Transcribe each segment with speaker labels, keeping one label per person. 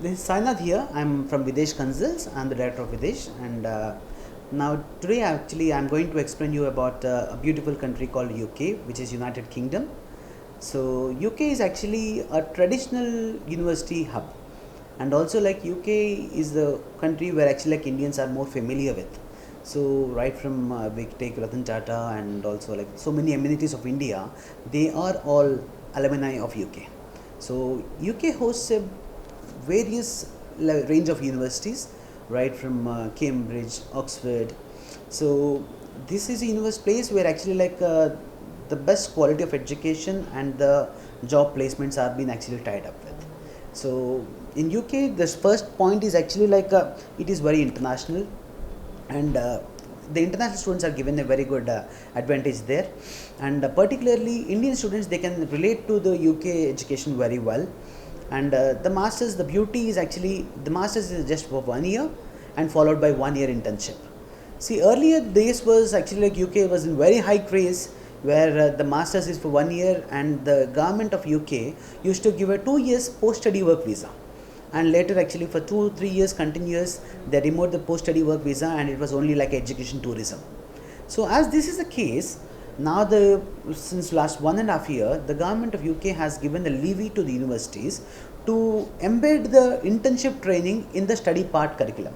Speaker 1: This is Sainath here. I'm from Videsh Consultz. I'm the director of Videsh, and now today actually I'm going to explain you about a beautiful country called UK, which is United Kingdom. So UK is actually a traditional university hub, and also like UK is the country where actually like Indians are more familiar with. So right from we take Ratan Tata and also like so many amenities of India, they are all alumni of UK. So UK hosts a various range of universities, right from Cambridge, Oxford. So this is a place where actually the best quality of education and the job placements are being actually tied up with. So in UK, this first point is actually it is very international, and the international students are given a very good advantage there, and particularly Indian students, they can relate to the UK education very well. And the masters, the beauty is actually the masters is just for 1 year and followed by 1 year internship. See, earlier days was actually like UK was in very high craze, where the masters is for 1 year, and the government of UK used to give a 2 years post study work visa, and later actually for 2 3 years continuous they removed the post study work visa, and it was only like education tourism. So as this is the case, now since last 1.5 years, the government of UK has given a levy to the universities to embed the internship training in the study part curriculum,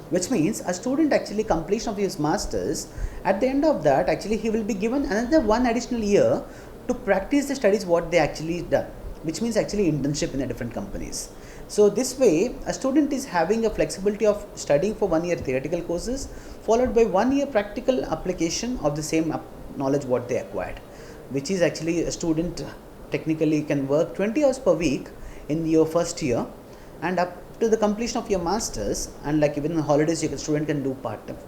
Speaker 1: which means a student actually completion of his masters, at the end of that actually he will be given another one additional year to practice the studies what they actually done, which means actually internship in the different companies. So this way a student is having a flexibility of studying for 1 year theoretical courses followed by 1 year practical application of the same knowledge what they acquired, which is actually a student technically can work 20 hours per week in your first year, and up to the completion of your masters, and like even in holidays you can student can do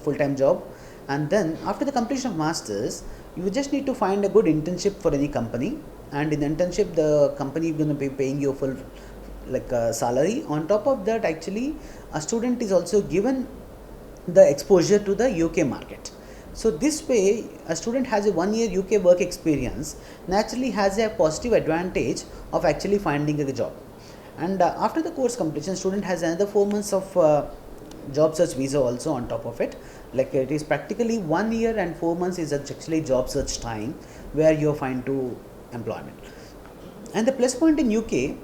Speaker 1: full-time job. And then after the completion of masters, you just need to find a good internship for any company, and in the internship the company is going to be paying you full salary. On top of that, actually a student is also given the exposure to the UK market. So this way a student has a 1 year UK work experience, naturally has a positive advantage of actually finding a job. And after the course completion, student has another 4 months of job search visa also on top of it. Like it is practically 1 year and 4 months is actually job search time where you find to employment. And the plus point in UK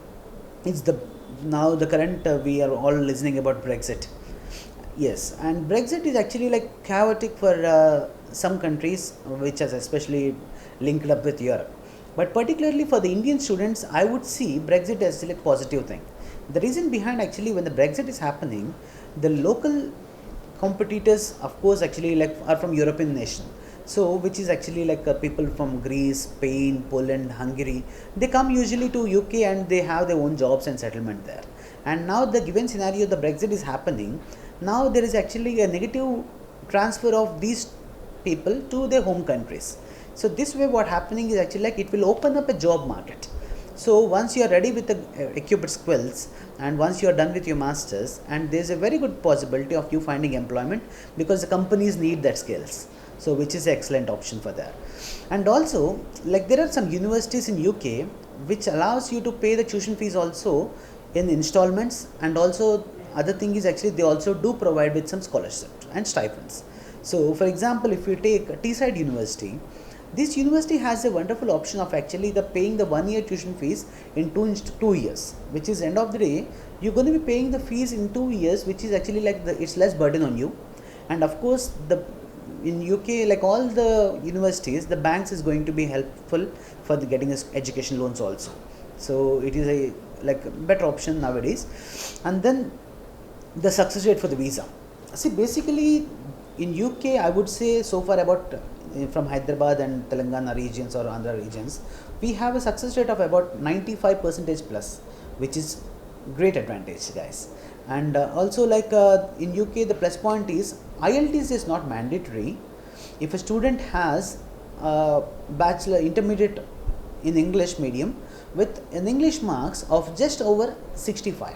Speaker 1: is now the current we are all listening about Brexit. Yes, and Brexit is actually like chaotic for some countries, which is especially linked up with Europe. But particularly for the Indian students, I would see Brexit as a positive thing. The reason behind actually when the Brexit is happening, the local competitors, of course, actually are from European nation. So which is actually people from Greece, Spain, Poland, Hungary. They come usually to UK and they have their own jobs and settlement there. And now the given scenario, the Brexit is happening. Now there is actually a negative transfer of these people to their home countries. So this way what happening is actually it will open up a job market. So once you are ready with the equipped skills, and once you are done with your masters, and there is a very good possibility of you finding employment, because the companies need that skills. So which is an excellent option for that. And also there are some universities in UK which allows you to pay the tuition fees also in installments, and also other thing is actually they also do provide with some scholarships and stipends. So for example, if you take Teesside University, this university has a wonderful option of actually paying the 1 year tuition fees in 2 years, which is end of the day you're going to be paying the fees in 2 years, which is actually it's less burden on you. And of course in UK, all the universities, the banks is going to be helpful for the getting education loans also. So it is a better option nowadays. And then the success rate for the visa. See, basically in UK, I would say so far about from Hyderabad and Telangana regions or Andhra regions, we have a success rate of about 95% plus, which is great advantage, guys. And also in UK, the plus point is IELTS is not mandatory. If a student has a bachelor intermediate in English medium with an English marks of just over 65.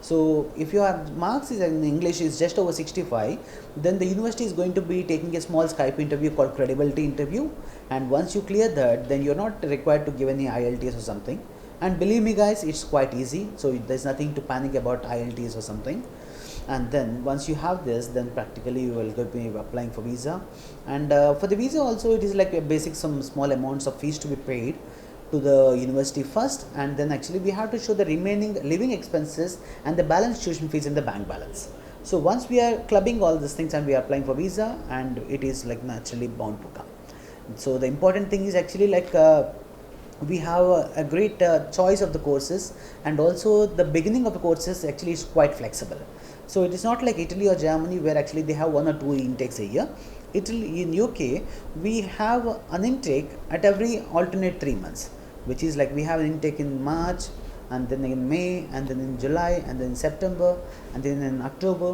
Speaker 1: So if your marks is in English is just over 65, then the university is going to be taking a small Skype interview called credibility interview, and once you clear that, then you're not required to give any IELTS or something, and believe me guys, it's quite easy, so there's nothing to panic about IELTS or something. And then once you have this, then practically you will be applying for visa, and for the visa also it is like a basic some small amounts of fees to be paid to the university first, and then actually we have to show the remaining living expenses and the balance tuition fees in the bank balance. So once we are clubbing all these things and we are applying for visa, and it is like naturally bound to come. So the important thing is actually like we have a great choice of the courses, and also the beginning of the courses actually is quite flexible. So it is not like Italy or Germany where actually they have 1 or 2 intakes a year. Italy, in UK, we have an intake at every alternate 3 months, which is like we have an intake in March, and then in May, and then in July, and then in September, and then in October.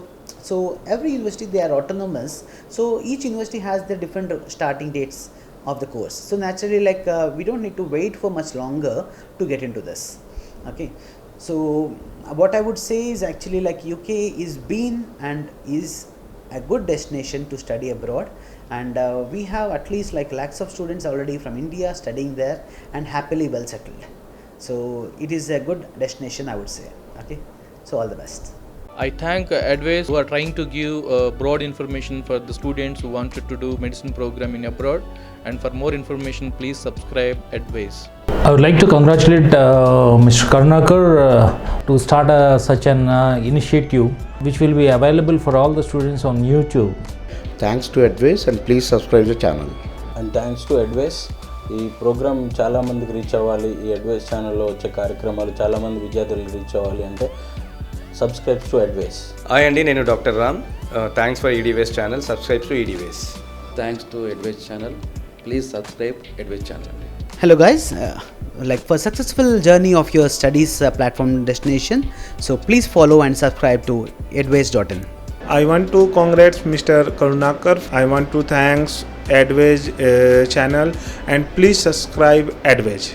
Speaker 1: So every university, they are autonomous, so each university has their different starting dates of the course. So naturally, like we don't need to wait for much longer to get into this. Okay, so what I would say is actually like UK is been and is a good destination to study abroad, and we have at least like lakhs of students already from India studying there and happily well settled. So it is a good destination, I would say. Okay, so all the best.
Speaker 2: I thank Advice who are trying to give broad information for the students who wanted to do medicine program in abroad, and for more information please subscribe Advice.
Speaker 3: I would like to congratulate Mr. Karunakar to start such an initiative which will be available for all the students on YouTube.
Speaker 4: Thanks to Advice, and please subscribe the channel.
Speaker 5: And thanks to advice. ఈ programme చాలామందికి reach అవ్వాలి, ఈ advice ఛానల్లో వచ్చే కార్యక్రమాలు చాలామంది విద్యార్థులకు reach అవ్వాలి అంటే సబ్స్క్రైబ్ టు అడ్వైస్.
Speaker 6: హాయ్ అండి, నేను doctor Ram. Thanks for EDVS channel. Subscribe to EDVS.
Speaker 7: Thanks to Advice channel. Please subscribe Advice channel.
Speaker 1: Hello guys, like for successful journey of your studies platform destination, so please follow and subscribe to advice.in.
Speaker 8: I want to congratulate Mr. Karunakar. I want to thanks Advice channel, and please subscribe Advice.